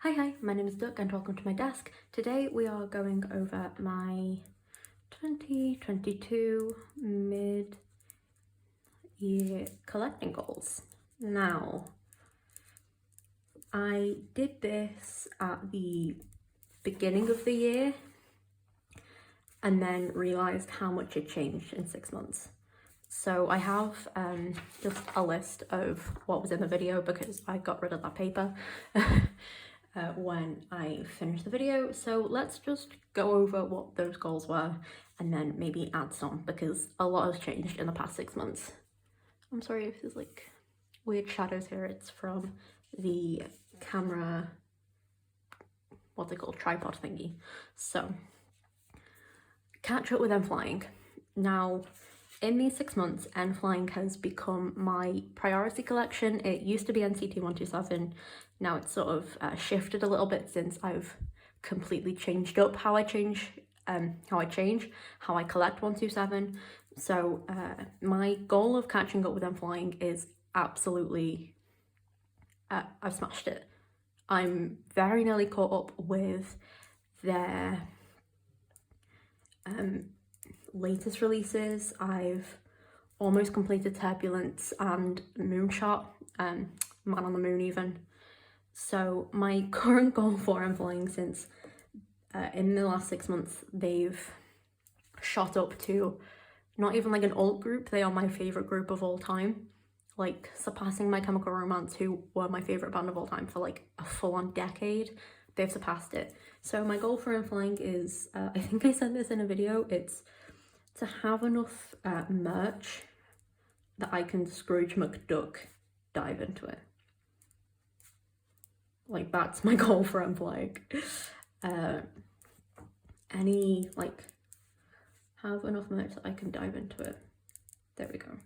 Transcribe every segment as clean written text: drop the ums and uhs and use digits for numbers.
Hi, my name is Duck and welcome to my desk. Today we are going over my 2022 mid-year collecting goals. Now, I did this at the beginning of the year and then realised how much it changed in 6 months. So I have just a list of what was in the video because I got rid of that paper. When I finished the video, so let's just go over what those goals were and then maybe add some because a lot has changed in the past 6 months. I'm sorry if there's like weird shadows here, it's from the camera, what's it called, tripod thingy. So catch up with n.flying. Now in these 6 months, n.flying has become my priority collection. It used to be NCT 127. Now it's sort of shifted a little bit since I've completely changed up how I collect 127. So my goal of catching up with n.flying is absolutely, I've smashed it. I'm very nearly caught up with their latest releases. I've almost completed Turbulence and Moonshot, Man on the Moon even. So my current goal for n.flying, since in the last 6 months they've shot up to not even like an alt group, they are my favourite group of all time, like surpassing My Chemical Romance, who were my favourite band of all time for like a full-on decade. They've surpassed it. So my goal for n.flying is, I think I said this in a video, it's to have enough merch that I can Scrooge McDuck dive into it. Like, that's my goal for n.flying. Have enough merch that I can dive into it. There we go.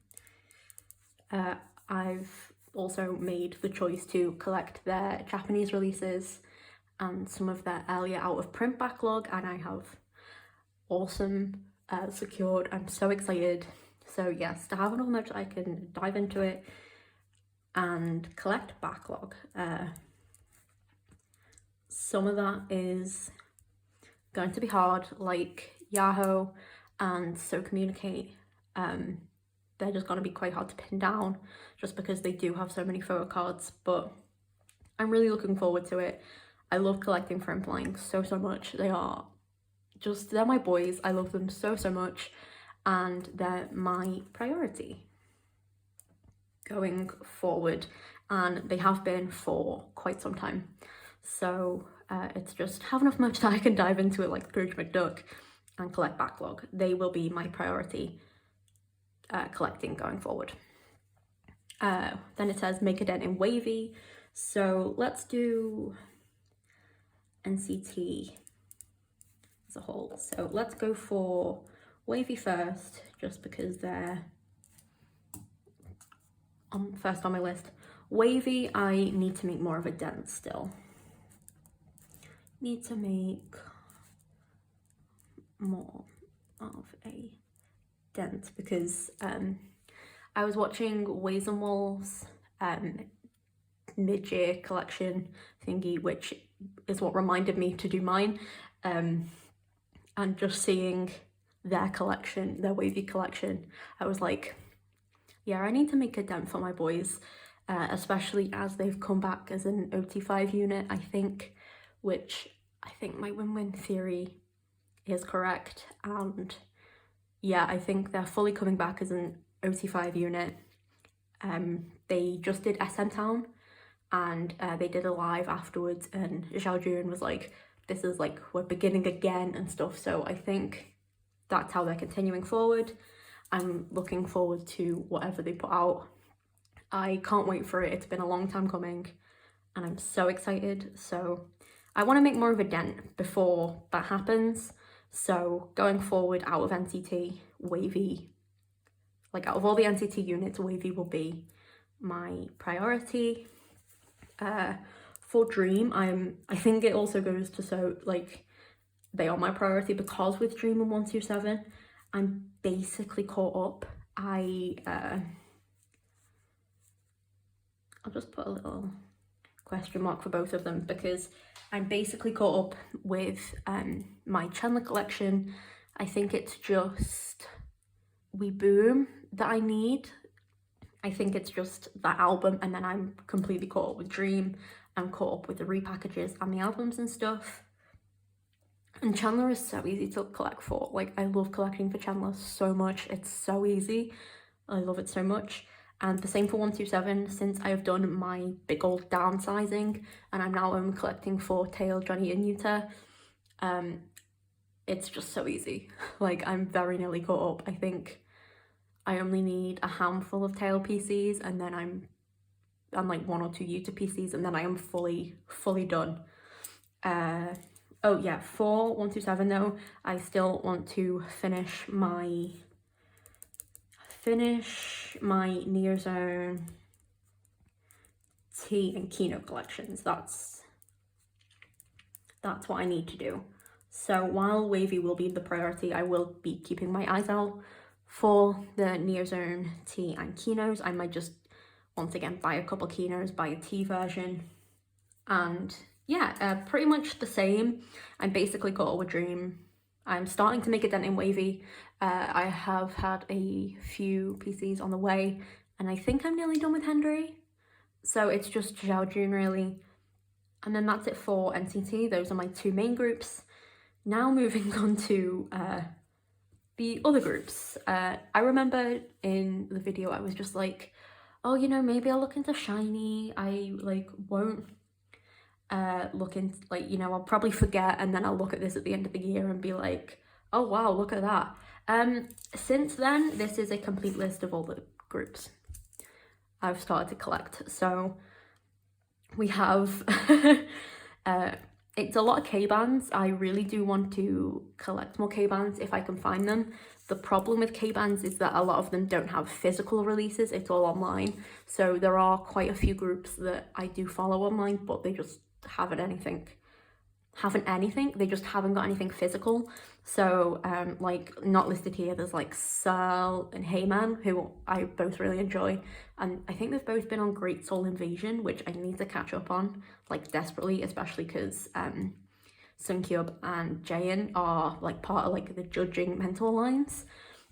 I've also made the choice to collect their Japanese releases and some of their earlier out of print backlog, and I have awesome secured. I'm so excited. So yes, to have enough merch I can dive into it and collect backlog. Some of that is going to be hard, like Yahoo and So Communicate. They're just going to be quite hard to pin down just because they do have so many photo cards, but I'm really looking forward to it. I love collecting for n.flying so much. They're my boys. I love them so much, and they're my priority going forward, and they have been for quite some time. So it's just have enough merch that I can dive into it like Scrooge McDuck and collect backlog. They will be my priority collecting going forward. Then it says make a dent in Wavy. So let's do NCT as a whole. So let's go for Wavy first, just because they're first on my list. Wavy, I need to make more of a dent still. Need to make more of a dent because I was watching Ways and Walls mid-year collection thingy, which is what reminded me to do mine, and just seeing their collection, their Wavy collection, I was like, yeah, I need to make a dent for my boys, especially as they've come back as an OT5 unit, I think, which I think my win-win theory is correct. And yeah, I think they're fully coming back as an OT5 unit. They just did SM Town, and they did a live afterwards, and Zhao Jun was like, this is like, we're beginning again and stuff. So I think that's how they're continuing forward. I'm looking forward to whatever they put out. I can't wait for it. It's been a long time coming and I'm so excited. So I want to make more of a dent before that happens. So going forward, out of NCT, Wavy, like out of all the NCT units, Wavy will be my priority. For Dream, I think it also goes to, so like they are my priority because with Dream and 127, I'm basically caught up. I'll just put a little question mark for both of them, because I'm basically caught up with my Chandler collection. I think it's just We Boom that I need. I think it's just that album, and then I'm completely caught up with Dream. I'm caught up with the repackages and the albums and stuff. And Chandler is so easy to collect for. Like, I love collecting for Chandler so much. It's so easy. I love it so much. And the same for 127, since I have done my big old downsizing and I'm now only collecting for Tail, Johnny and Yuta. It's just so easy. Like, I'm very nearly caught up. I think I only need a handful of Tail PCs, and then I'm like 1 or 2 Yuta PCs, and then I am fully done. Oh yeah, for 127 though, I still want to finish my Neozone T and Kino collections. That's what I need to do. So while Wavy will be the priority, I will be keeping my eyes out for the Neozone T and Kinos. I might just once again buy a couple Kinos, buy a T version, and yeah, pretty much the same. I'm basically caught up with Dream. I'm starting to make a dent in Wavy. I have had a few PCs on the way, and I think I'm nearly done with Hendry. So it's just Zhao Jun really. And then that's it for NCT. Those are my 2 main groups. Now moving on to the other groups. I remember in the video I was just like, oh, you know, maybe I'll look into SHINee. I like won't look into, like, you know, I'll probably forget, and then I'll look at this at the end of the year and be like, oh wow, look at that. Since then, this is a complete list of all the groups I've started to collect. So we have it's a lot of K-bands. I really do want to collect more K-bands if I can find them. The problem with K-bands is that a lot of them don't have physical releases, it's all online. So there are quite a few groups that I do follow online, but they just haven't anything, they just haven't got anything physical. So like, not listed here, there's like Searle and Heyman, who I both really enjoy, and I think they've both been on Great Soul Invasion, which I need to catch up on, like, desperately, especially because Sunkyub and Jaein are like part of like the judging mental alliance.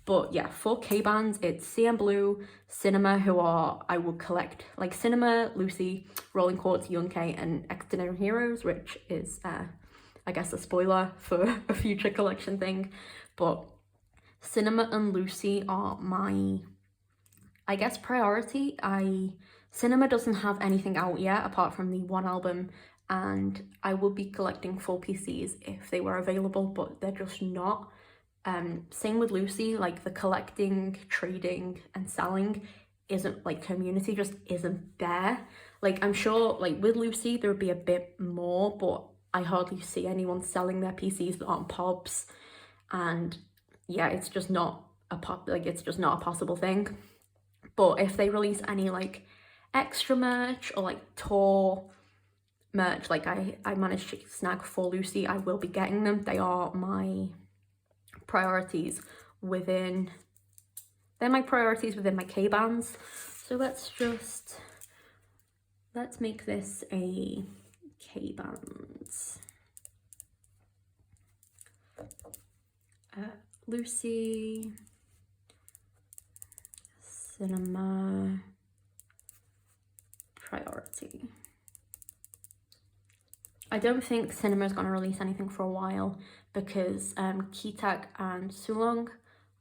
But yeah, for K-bands, it's CN Blue, Cinema, who are, I will collect, like Cinema, Lucy, Rolling Quartz, Young K, and Extraordinary Heroes, which is, I guess, a spoiler for a future collection thing. But Cinema and Lucy are my, I guess, priority. Cinema doesn't have anything out yet apart from the 1 album, and I would be collecting full PCs if they were available, but they're just not. Same with Lucy, like the collecting, trading and selling isn't, like, community just isn't there. Like, I'm sure like with Lucy there would be a bit more, but I hardly see anyone selling their PCs that aren't pobs, and yeah, it's just not a it's just not a possible thing. But if they release any like extra merch or like tour merch, like I managed to snag for Lucy, I will be getting them. They are my priorities within, they're my priorities within my K-bands. So let's make this a K-bands. Lucy, Cinema, priority. I don't think Cinema is going to release anything for a while because Kitak and Sulong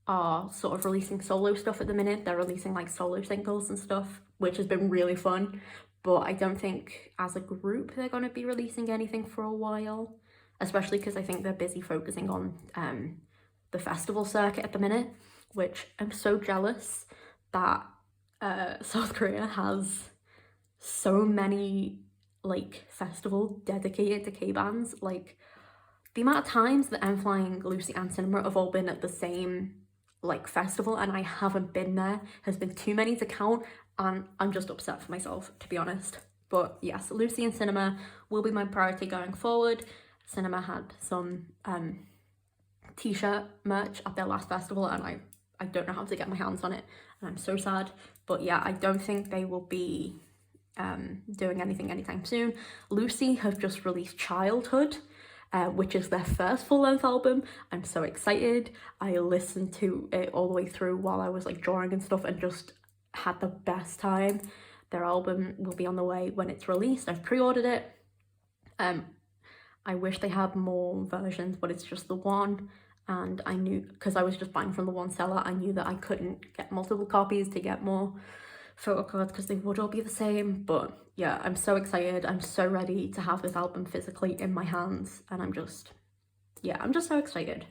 are sort of releasing solo stuff at the minute. They're releasing like solo singles and stuff, which has been really fun. But I don't think as a group they're going to be releasing anything for a while, especially because I think they're busy focusing on the festival circuit at the minute, which I'm so jealous that South Korea has so many like festival dedicated to K-bands. Like, the amount of times that n.flying, Lucy and Cinema have all been at the same like festival and I haven't been there has been too many to count, and I'm just upset for myself, to be honest. But yes, Lucy and Cinema will be my priority going forward. Cinema had some t-shirt merch at their last festival and I don't know how to get my hands on it, and I'm so sad. But yeah, I don't think they will be doing anything anytime soon. Lucy have just released Childhood, which is their first full-length album. I'm so excited. I listened to it all the way through while I was like drawing and stuff and just had the best time. Their album will be on the way when it's released. I've pre-ordered it. I wish they had more versions, but it's just the one. And I knew, because I was just buying from the one seller, I knew that I couldn't get multiple copies to get more photo cards because they would all be the same. But yeah, I'm so excited. I'm so ready to have this album physically in my hands, and I'm just so excited.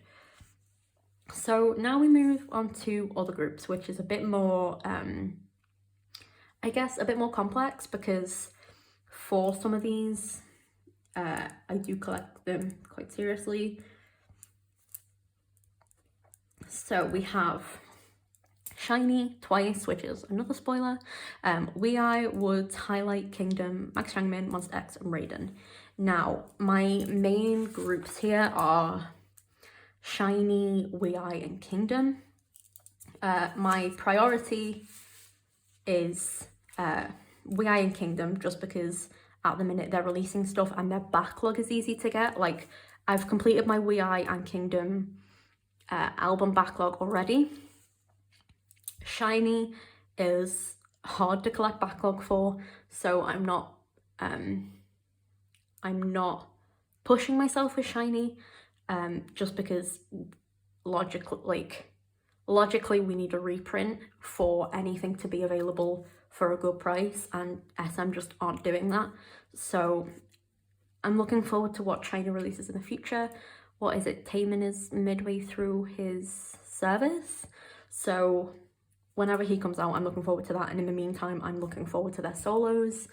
So now we move on to other groups, which is a bit more, I guess, a bit more complex, because for some of these, I do collect them quite seriously. So we have SHINee, Twice, which is another spoiler, WeI, Woods, Highlight, Kingdom, Max Changmin, Monster X, and Raiden. Now, my main groups here are SHINee, WeI, and Kingdom. My priority is WeI and Kingdom, just because at the minute they're releasing stuff and their backlog is easy to get. Like, I've completed my WeI and Kingdom album backlog already. SHINee is hard to collect backlog for, so I'm not pushing myself with SHINee, just because logically we need a reprint for anything to be available for a good price, and SM just aren't doing that. So I'm looking forward to what SHINee releases in the future. What is it? Taemin is midway through his service, so whenever he comes out, I'm looking forward to that. And in the meantime, I'm looking forward to their solos.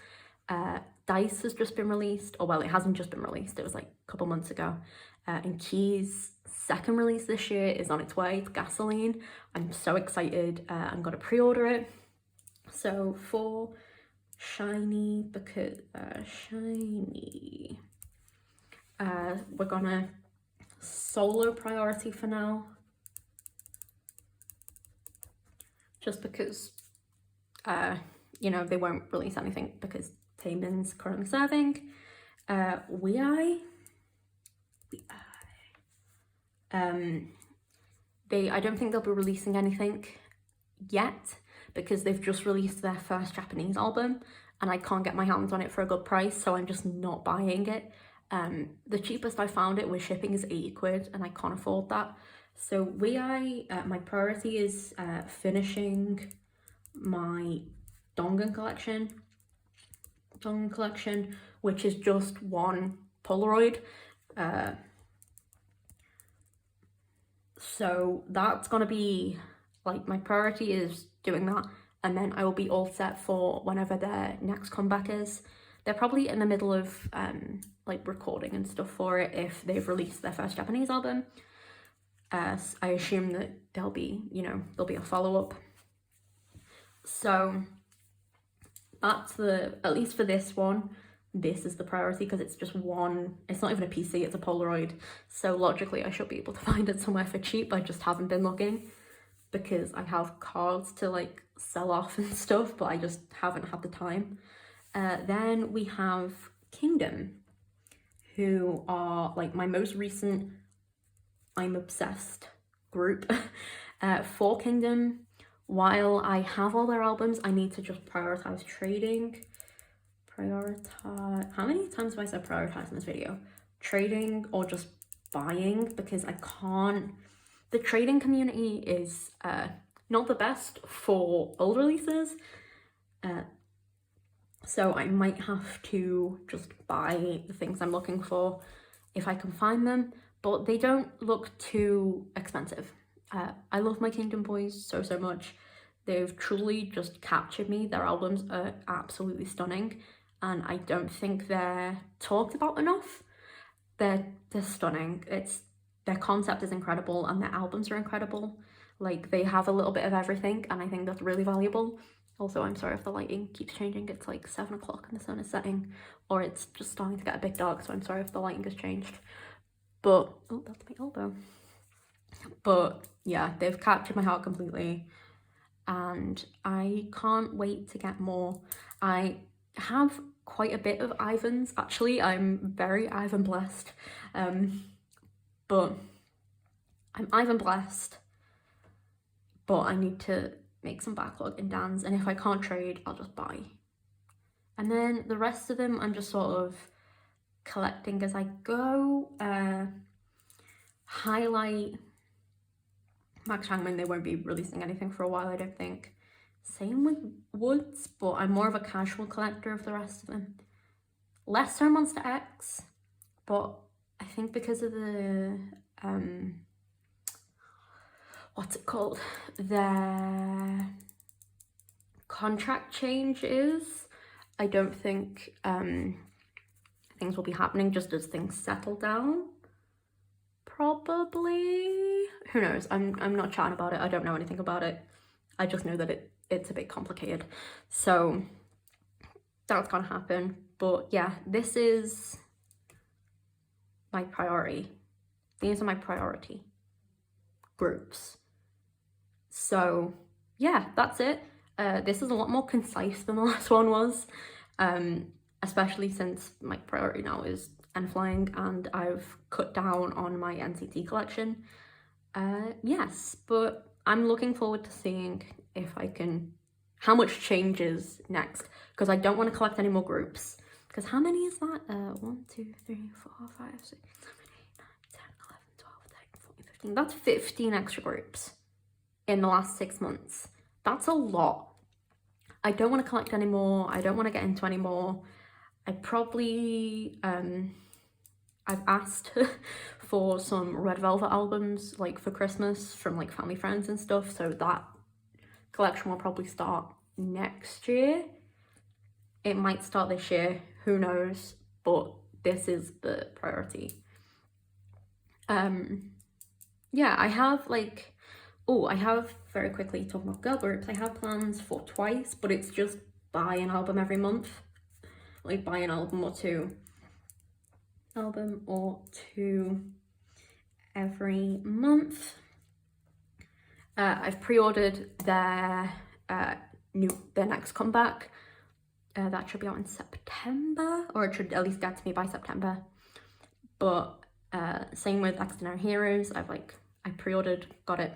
Dice has just been released, or well, it hasn't just been released, it was like a couple months ago. And Key's second release this year is on its way. It's Gasoline. I'm so excited. I'm gonna pre-order it. So for SHINee, because SHINee, we're gonna solo priority for now, just because you know, they won't release anything because Taemin's currently serving. WeI, I don't think they'll be releasing anything yet, because they've just released their first Japanese album and I can't get my hands on it for a good price, so I'm just not buying it. The cheapest I found it with shipping is 80 quid and I can't afford that. So WeI, my priority is finishing my Dongun collection, which is just one Polaroid. So that's gonna be, like, my priority is doing that, and then I will be all set for whenever their next comeback is. They're probably in the middle of like recording and stuff for it if they've released their first Japanese album. I assume that there'll be a follow-up. So that's at least for this one, this is the priority, because it's just one, it's not even a PC, it's a Polaroid. So logically I should be able to find it somewhere for cheap. I just haven't been looking because I have cards to like sell off and stuff, but I just haven't had the time. Then we have Kingdom, who are like my most recent I'm obsessed group. For Kingdom, while I have all their albums, I need to just prioritize trading. How many times have I said prioritize in this video? Trading or just buying, because I can't. The trading community is not the best for old releases, so I might have to just buy the things I'm looking for if I can find them, but they don't look too expensive. I love my Kingdom boys so much. They've truly just captured me. Their albums are absolutely stunning, and I don't think they're talked about enough. They're stunning. Their concept is incredible and their albums are incredible. Like, they have a little bit of everything, and I think that's really valuable. Also, I'm sorry if the lighting keeps changing. It's like 7 o'clock and the sun is setting, or it's just starting to get a bit dark, so I'm sorry if the lighting has changed. But, oh, that's my elbow. But yeah, they've captured my heart completely, and I can't wait to get more. I have quite a bit of Ivans, actually. I'm very Ivan blessed. But I'm Ivan blessed, but I need to make some backlog in Dan's, and if I can't trade, I'll just buy. And then the rest of them I'm just sort of collecting as I go. Highlight, Max Changmin, they won't be releasing anything for a while, I don't think. Same with Woods, but I'm more of a casual collector of the rest of them. Less so Monster X, but I think because of the what's it called, their contract changes, I don't think things will be happening just as things settle down. Probably, who knows? I'm not chatting about it. I don't know anything about it. I just know that it's a bit complicated, so that's gonna happen. But yeah, this is my priority. These are my priority groups. So yeah, that's it. This is a lot more concise than the last one was, especially since my priority now is n.flying and I've cut down on my NCT collection. Yes, but I'm looking forward to seeing if I can, how much changes next, because I don't want to collect any more groups. Because how many is that? 1, 2, 3, 4, 5, 6, 7, 8, 9, 10, 11, 12, 13, 14, 15. That's 15 extra groups in the last 6 months. That's a lot. I don't want to collect any more. I don't want to get into any more. I probably, I've asked for some Red Velvet albums, like for Christmas, from like family friends and stuff, so that collection will probably start next year. It might start this year, who knows, but this is the priority. Yeah, I have like, I have, very quickly talking about girl groups, I have plans for Twice, but it's just buy an album every month, like buy an album or two every month. I've pre-ordered their next comeback. That should be out in September, or it should at least get to me by September. But same with Extraordinary Heroes. I pre-ordered, got it.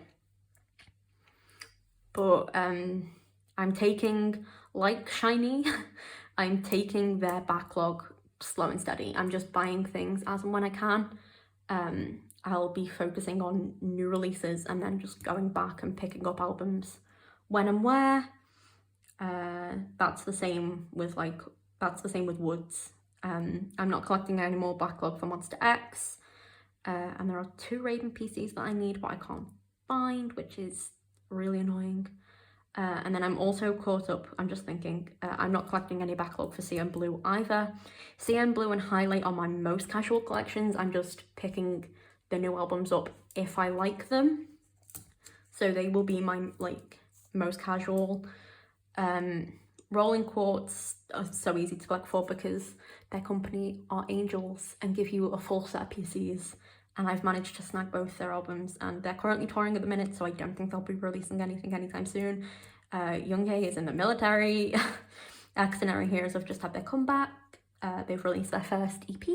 But I'm taking, like SHINee, I'm taking their backlog slow and steady. I'm just buying things as and when I can. I'll be focusing on new releases and then just going back and picking up albums when and where. That's the same with Woods. I'm not collecting any more backlog for Monster X. And there are 2 Raven PCs that I need but I can't find, which is really annoying. And then I'm also caught up, I'm just thinking, I'm not collecting any backlog for CN Blue either. CN Blue and Highlight are my most casual collections. I'm just picking the new albums up if I like them. So they will be my most casual. Rolling Quartz are so easy to collect for because their company are angels and give you a full set of PCs, and I've managed to snag both their albums, and they're currently touring at the minute, so I don't think they'll be releasing anything anytime soon. Younghae is in the military. Extraordinary Heroes have just had their comeback. They've released their first EP.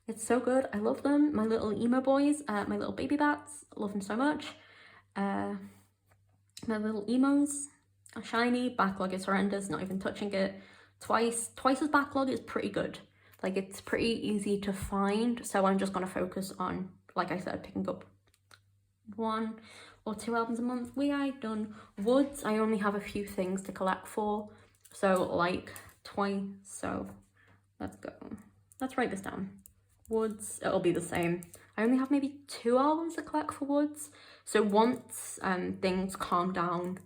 It's so good. I love them. My little emo boys, my little baby bats, love them so much. My little emos. SHINee, backlog is horrendous, not even touching it. Twice's backlog is pretty good. Like, it's pretty easy to find, so I'm just going to focus on, like I said, picking up 1 or 2 albums a month. Done. Woods, I only have a few things to collect for, so like Twice, so let's go. Let's write this down. Woods, it'll be the same. I only have maybe 2 albums to collect for Woods, so once things calm down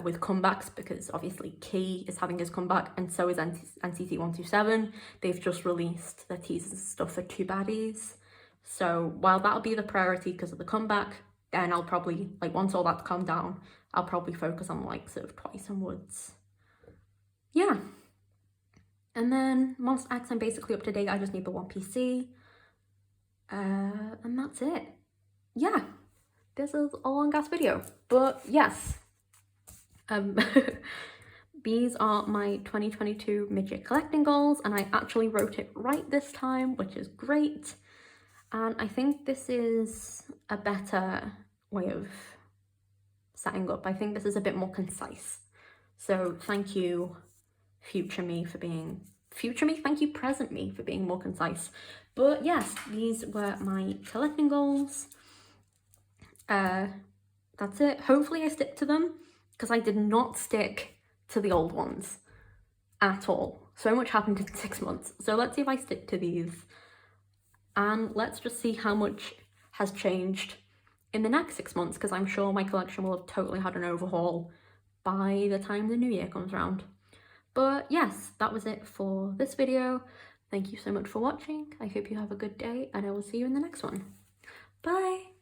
with comebacks, because obviously Key is having his comeback and so is NCT 127. They've just released their teasers and stuff for 2 Baddies. So while that'll be the priority because of the comeback, then I'll probably, once all that's calmed down, I'll probably focus on sort of Twice and Woods. Yeah. And then Monster X, I'm basically up to date. I just need the 1 PC. And that's it. Yeah. This is a long ass video. But yes. these are my 2022 midget collecting goals, and I actually wrote it right this time, which is great. And I think this is a better way of setting up. I think this is a bit more concise. So thank you, future me, for being future me. Thank you, present me, for being more concise. But yes, these were my collecting goals. That's it. Hopefully I stick to them, because I did not stick to the old ones at all. So much happened in 6 months. So let's see if I stick to these. And let's just see how much has changed in the next 6 months, because I'm sure my collection will have totally had an overhaul by the time the new year comes around. But yes, that was it for this video. Thank you so much for watching. I hope you have a good day, and I will see you in the next one. Bye!